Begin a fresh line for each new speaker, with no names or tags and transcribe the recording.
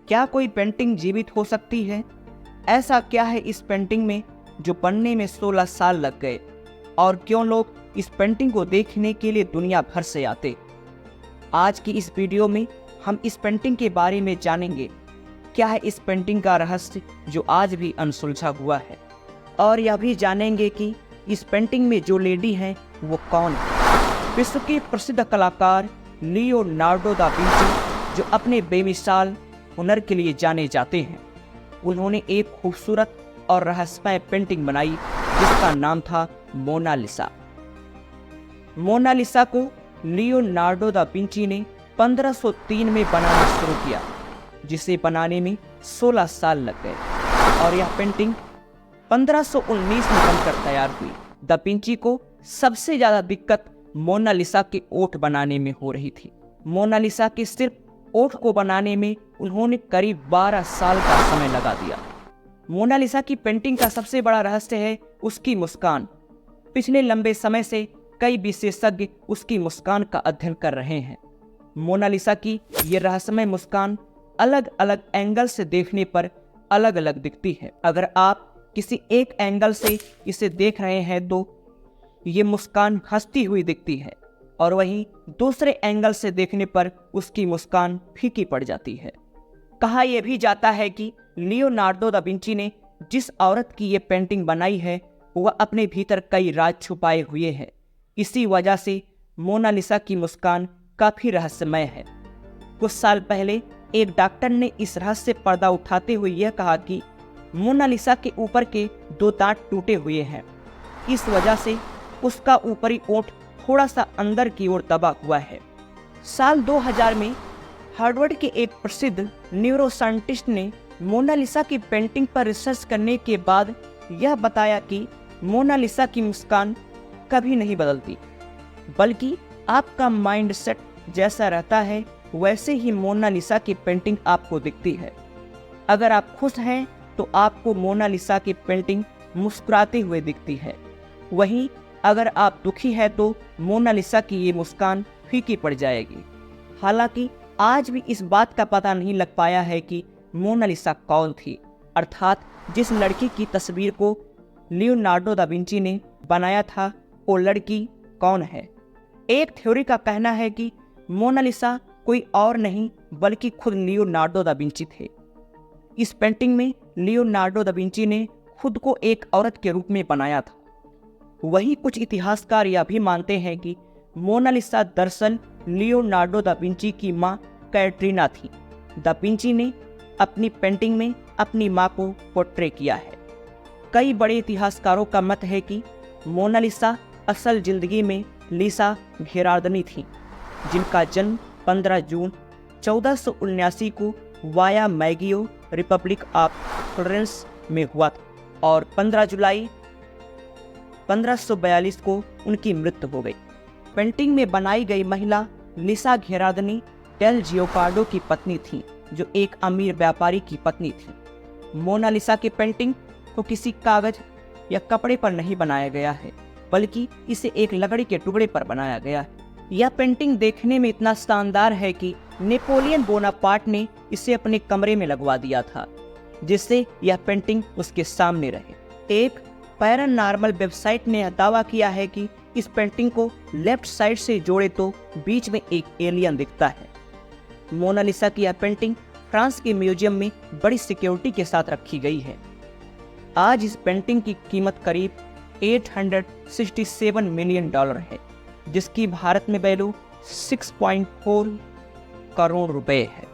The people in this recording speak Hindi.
क्या कोई पेंटिंग जीवित हो सकती है? ऐसा क्या है इस पेंटिंग में जो बनने में 16 साल लग गए? और क्यों लोग इस पेंटिंग को देखने के लिए दुनिया भर से आते? आज की इस वीडियो में हम इस पेंटिंग के बारे में जानेंगे। क्या है इस पेंटिंग का रहस्य जो आज भी अनसुलझा हुआ है, और यह भी जानेंगे कि इस पेंटिंग में जो लेडी है वो कौन है। विश्व के प्रसिद्ध कलाकार लियोनार्डो दा विंची, जो अपने बेमिसाल हुनर के लिए जाने जाते हैं, उन्होंने एक खूबसूरत और रहस्यमय पेंटिंग बनाई जिसका नाम था मोनालिसा। मोनालिसा को लियोनार्डो दा विंची ने 1503 में बनाना शुरू किया, जिसे बनाने में 16 साल लग गए, और यह पेंटिंग 1519 में बनकर तैयार हुई। दा विंची को सबसे ज्यादा दिक्कत मोनालिसा के ओठ बनाने में हो रही थी। मोनालिसा के सिर्फ ओठ को बनाने में उन्होंने करीब 12 साल का समय लगा दिया। मोनालिसा की पेंटिंग का सबसे बड़ा रहस्य है उसकी मुस्कान। पिछले लंबे समय से कई विशेषज्ञ उसकी मुस्कान का अध्ययन कर रहे हैं। मोनालिसा की ये रहस्यमय मुस्कान अलग अलग एंगल से देखने पर अलग अलग दिखती है। अगर आप किसी एक एंगल से इसे देख रहे हैं तो ये मुस्कान हंसती हुई दिखती है, और वहीं दूसरे एंगल से देखने पर उसकी मुस्कान फीकी पड़ जाती है। कहा यह भी जाता है कि लियोनार्डो दा विंची ने जिस औरत की ये पेंटिंग बनाई है वह अपने भीतर कई राज छुपाए हुए है। इसी वजह से मोनालिसा की मुस्कान काफी रहस्यमय है। कुछ साल पहले एक डॉक्टर ने इस रहस्य पर्दा उठाते हुए यह कहा कि मोनालिसा के ऊपर के 2 दांत टूटे हुए हैं। इस वजह से उसका ऊपरी ओठ थोड़ा सा अंदर की ओर दबा हुआ है। साल 2000 में हार्वर्ड के एक प्रसिद्ध न्यूरोसाइंटिस्ट ने मोनालिसा की पेंटिंग पर रिसर्च करने के बाद यह बताया कि मोनालिसा की मुस्कान कभी नहीं बदलती, बल्कि आपका माइंड सेट जैसा रहता है वैसे ही मोनालिसा की पेंटिंग आपको दिखती है। अगर आप खुश हैं तो आपको मोनालिसा की पेंटिंग मुस्कुराते हुए दिखती है, वहीं अगर आप दुखी हैं तो मोनालिसा की ये मुस्कान फीकी पड़ जाएगी। हालांकि आज भी इस बात का पता नहीं लग पाया है कि मोनालिसा कौन थी, अर्थात जिस लड़की की तस्वीर को लियोनार्डो दा विंची ने बनाया था वो लड़की कौन है। एक थ्योरी का कहना है कि मोनालिसा कोई और नहीं बल्कि खुद लियोनार्डो दा विंची थे। इस पेंटिंग में लियोनार्डो दा विंची ने खुद को एक औरत के रूप में बनाया था। वहीं कुछ इतिहासकार यह भी मानते हैं कि मोनालिसा दरअसल लियोनार्डो दा विंची की मां कैटरीना थी। दा विंची ने अपनी पेंटिंग में अपनी मां को पोर्ट्रे किया है। कई बड़े इतिहासकारों का मत है कि मोनालिसा असल जिंदगी में लिसा घेरार्दनी थी, जिनका जन्म 15 जून 1479 को वाया मैगियो रिपब्लिक ऑफ फ्लोरेंस में हुआ था, और 15 जुलाई 1542 को उनकी मृत्यु हो गई। पेंटिंग में बनाई गई महिला लिसा घेरार्दनी डेल जियोपार्डो की पत्नी थी, जो एक अमीर व्यापारी की पत्नी थी। मोनालिसा की पेंटिंग को किसी कागज या कपड़े पर नहीं बनाया गया है, बल्कि इसे एक लकड़ी के टुकड़े पर बनाया गया है। यह पेंटिंग देखने में इतना शानदार है कि नेपोलियन बोनापार्ट ने इसे अपने कमरे में लगवा दिया था, जिससे यह पेंटिंग उसके सामने रहे। एक पैरानॉर्मल वेबसाइट ने दावा किया है कि इस पेंटिंग को लेफ्ट साइड से जोड़े तो बीच में एक एलियन दिखता है। मोनालिसा की यह पेंटिंग फ्रांस के म्यूजियम में बड़ी सिक्योरिटी के साथ रखी गई है। आज इस पेंटिंग की कीमत करीब $867 मिलियन है, जिसकी भारत में वैल्यू 6.4 करोड़ रुपए है।